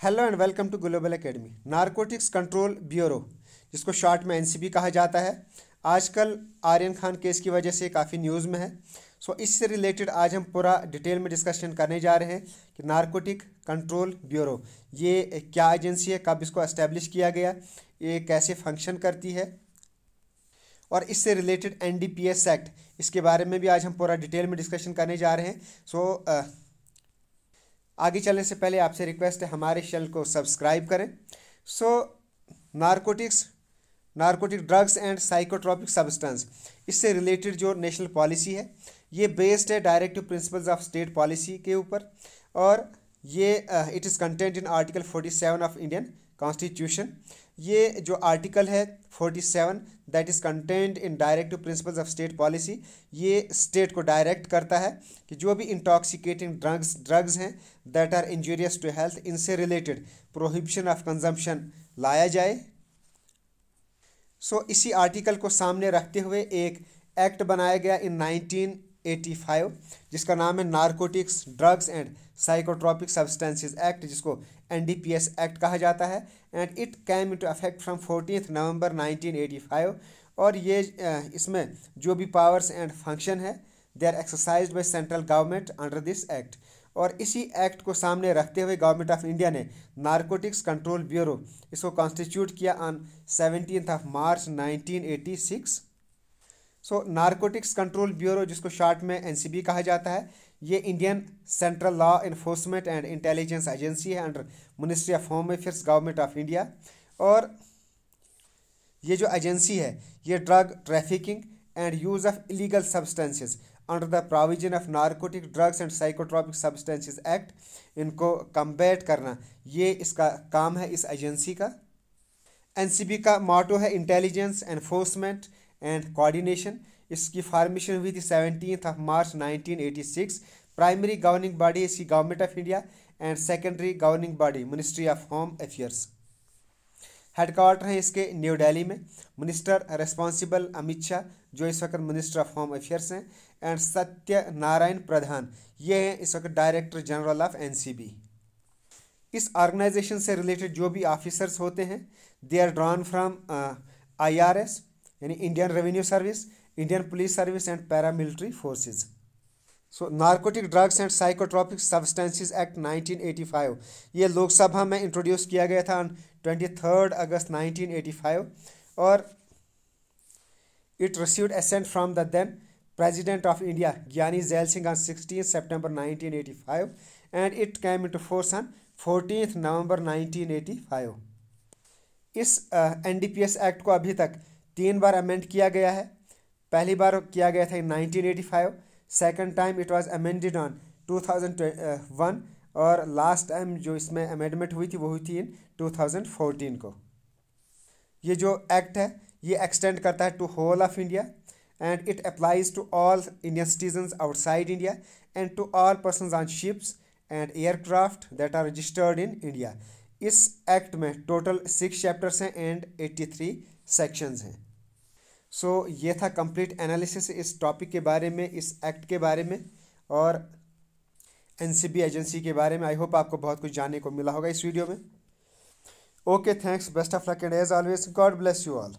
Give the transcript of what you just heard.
Hello and welcome to global academy. Narcotics control bureau, जिसको short में NCB कहा जाता है, आजकल आर्यन खान केस की वजह से काफ़ी न्यूज़ में है। इससे रिलेटेड आज हम पूरा डिटेल में डिस्कशन करने जा रहे हैं कि नारकोटिक कंट्रोल ब्यूरो ये क्या एजेंसी है, कब इसको एस्टेब्लिश किया गया, ये कैसे फंक्शन करती है, और इससे रिलेटेड एनडीपीएस एक्ट, इसके बारे में भी आज हम पूरा डिटेल में डिस्कशन करने जा रहे हैं। आगे चलने से पहले आपसे रिक्वेस्ट है हमारे चैनल को सब्सक्राइब करें। Narcotic drugs and psychotropic substance, इससे रिलेटेड जो नेशनल पॉलिसी है ये बेस्ड है directive principles of state policy के ऊपर, और ये it is content in article 47 of Indian constitution. ये जो आर्टिकल है 47 that is content in directive principles of state policy, ये स्टेट को डायरेक्ट करता है कि जो भी इंटॉक्सिकेटिंग ड्रग्स हैं that are injurious to health, इनसे रिलेटेड प्रोहिबिशन ऑफ कंजम्पशन लाया जाए। इसी आर्टिकल को सामने रखते हुए एक एक्ट बनाया गया इन 1985 जिसका नाम है narcotics drugs and psychotropic substances act, जिसको एनडीपीएस एक्ट कहा जाता है, and it came into effect from 14 November 1985। और ये इसमें जो भी पावर्स एंड फंक्शन है they are exercised by central government under this act. और इसी एक्ट को सामने रखते हुए गवर्नमेंट ऑफ इंडिया ने नारकोटिक्स कंट्रोल ब्यूरो इसको कॉन्स्टिट्यूट किया on 17 March 1986। Narcotics control bureau, जिसको शॉर्ट में एनसीबी कहा जाता है, ये Indian central law enforcement and intelligence agency है under ministry of home affairs government of India. और ये जो एजेंसी है ये drug trafficking and use of illegal substances under the provision of narcotic drugs and psychotropic substances act, इनको combat करना, ये इसका काम है इस एजेंसी का। एनसीबी का मोटो है इंटेलिजेंस एनफोर्समेंट एंड कोऑर्डिनेशन। इसकी फॉर्मेशन हुई थी 17 मार्च 1986। प्राइमरी गवर्निंग बॉडी इसकी government of India and secondary governing body ministry of home affairs. Headquarter है इसके न्यू दिल्ली में। मिनिस्टर रेस्पॉन्सिबल अमित शाह, जो इस वक्त मिनिस्टर ऑफ होम अफेयर्स हैं, एंड सत्य नारायण प्रधान, ये हैं इस वक्त डायरेक्टर जनरल ऑफ एनसीबी। इस ऑर्गेनाइजेशन से रिलेटेड जो भी ऑफिसर्स होते हैं they are drawn from IRS यानी Indian revenue service, Indian police service and paramilitary forces. Narcotic drugs and psychotropic substances act 1985 ये लोकसभा में इंट्रोड्यूस किया गया था ऑन 23 अगस्त 1985, और it received assent from the then president of India Giani Zail Singh on 16 September 1985 and it came into force on 14 November 1985। इस NDPS act को अभी तक 3 बार अमेंड किया गया है। पहली बार किया गया था इन 1985, second time it was amended on 2001, और लास्ट टाइम जो इसमें अमेंडमेंट हुई थी वो हुई थी इन 2014 को। ये जो एक्ट है ये एक्सटेंड करता है to whole of India and it applies to all Indian citizens outside India and to all persons on ships and aircraft that are registered in India. इस एक्ट में टोटल 6 चैप्टर्स हैं and 83 sections हैं। ये था complete analysis इस topic के बारे में, इस एक्ट के बारे में और एनसीबी एजेंसी के बारे में। आई होप आपको बहुत कुछ जानने को मिला होगा इस वीडियो में। Okay, thanks, best of luck and as always God bless you all.